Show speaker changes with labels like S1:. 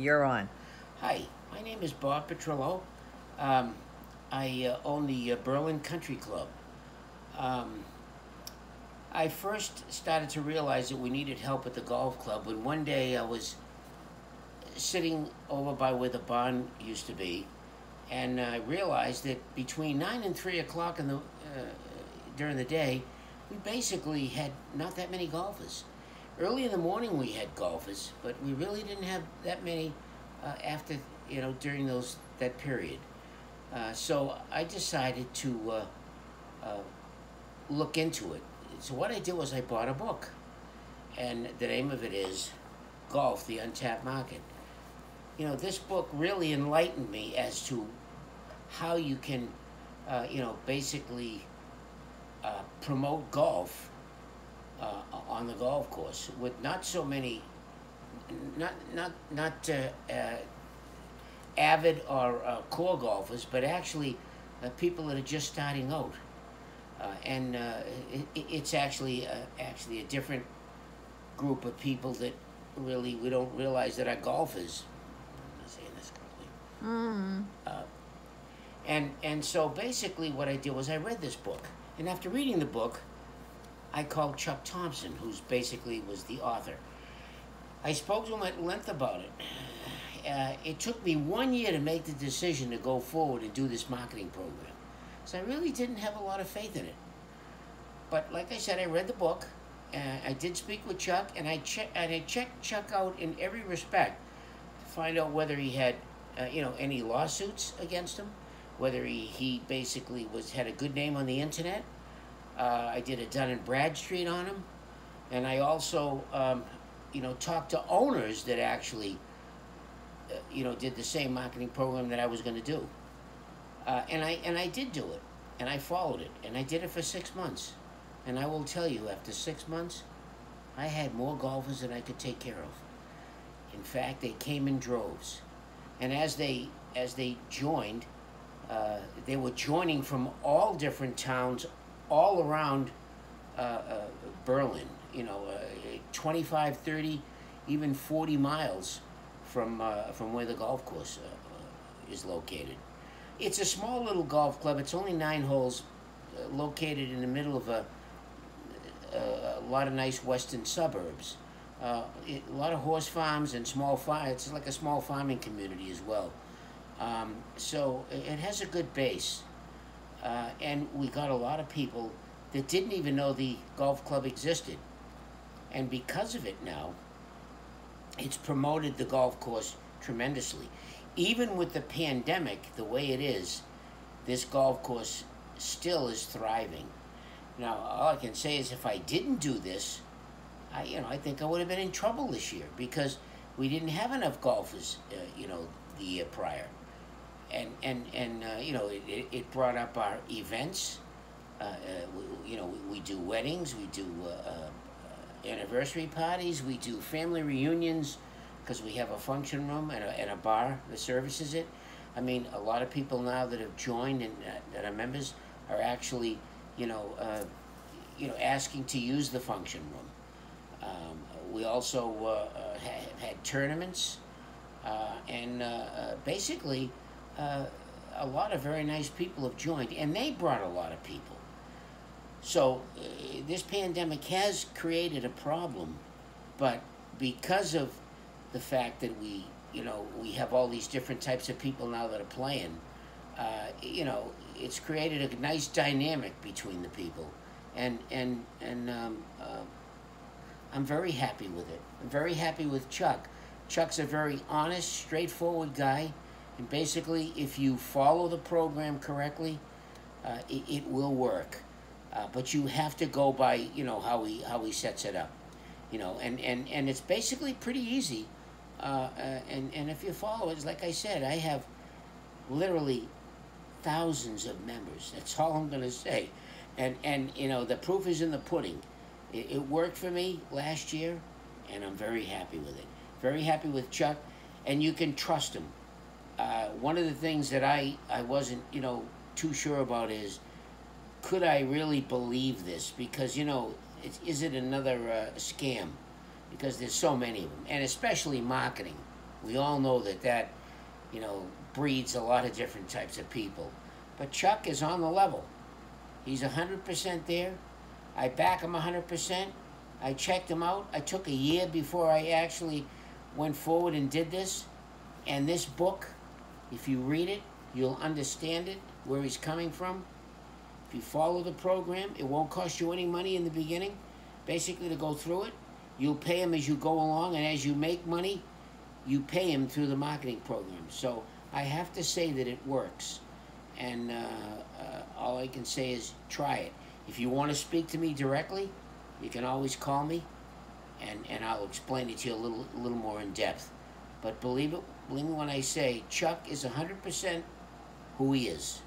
S1: You're on.
S2: Hi, my name is Bob Petrillo. Um, I own the Berlin Country Club. Um, I first started to realize that we needed help at the golf club when one day I was sitting over by where the barn used to be, and I realized that between 9 and 3 o'clock during the day, we basically had not that many golfers. Early in the morning we had golfers, but we really didn't have that many after, during that period. So I decided to uh, look into it. So what I did was I bought a book, and the name of it is Golf, the Untapped Market. This book really enlightened me as to how you can, basically promote golf on the golf course with not so many, not avid or core golfers, but actually people that are just starting out. It's actually a different group of people that really we don't realize that are golfers. I'm not saying this correctly. And so basically what I did was I read this book, and after reading the book, I called Chuck Thompson, who's basically was the author. I spoke to him at length about it. It took me 1 year to make the decision to go forward and do this marketing program. So I really didn't have a lot of faith in it. But like I said, I read the book. I did speak with Chuck, and I checked Chuck out in every respect to find out whether he had, any lawsuits against him, whether he basically had a good name on the internet. I did a Dun and Bradstreet on him, and I also, talked to owners that actually, did the same marketing program that I was going to do. And I did do it, and I followed it, and I did it for 6 months. And I will tell you, after 6 months, I had more golfers than I could take care of. In fact, they came in droves, and as they joined, they were joining from all different towns, all around Berlin. 25, 30, even 40 miles from where the golf course is located. It's a small little golf club. It's only 9 holes, located in the middle of a lot of nice western suburbs. A lot of horse farms and small farms. It's like a small farming community as well. So it has a good base. And we got a lot of people that didn't even know the golf club existed. And because of it now, it's promoted the golf course tremendously. Even with the pandemic, the way it is, this golf course still is thriving. Now, all I can say is if I didn't do this, I think I would have been in trouble this year because we didn't have enough golfers, the year prior. And it brought up our events. We do weddings, we do anniversary parties, we do family reunions because we have a function room and a bar that services it. I mean, a lot of people now that have joined and that are members are actually, asking to use the function room. We also had tournaments, and basically, a lot of very nice people have joined, and they brought a lot of people. So this pandemic has created a problem, but because of the fact that we have all these different types of people now that are playing, it's created a nice dynamic between the people, and I'm very happy with it. I'm very happy with Chuck. Chuck's a very honest, straightforward guy, and basically, if you follow the program correctly, it will work. But you have to go by, how he sets it up, and it's basically pretty easy. And if you follow it, like I said, I have literally thousands of members. That's all I'm going to say. And the proof is in the pudding. It worked for me last year, and I'm very happy with it. Very happy with Chuck, and you can trust him. One of the things that I wasn't, too sure about is, could I really believe this? Because, is it another scam? Because there's so many of them, and especially marketing. We all know that, you know, breeds a lot of different types of people. But Chuck is on the level. He's 100% there. I back him 100%. I checked him out. I took a year before I actually went forward and did this. And this book, if you read it, you'll understand it, where he's coming from. If you follow the program, it won't cost you any money in the beginning, basically, to go through it. You'll pay him as you go along, and as you make money, you pay him through the marketing program. So I have to say that it works. And all I can say is try it. If you want to speak to me directly, you can always call me, and I'll explain it to you a little more in depth. But believe me when I say Chuck is 100% who he is.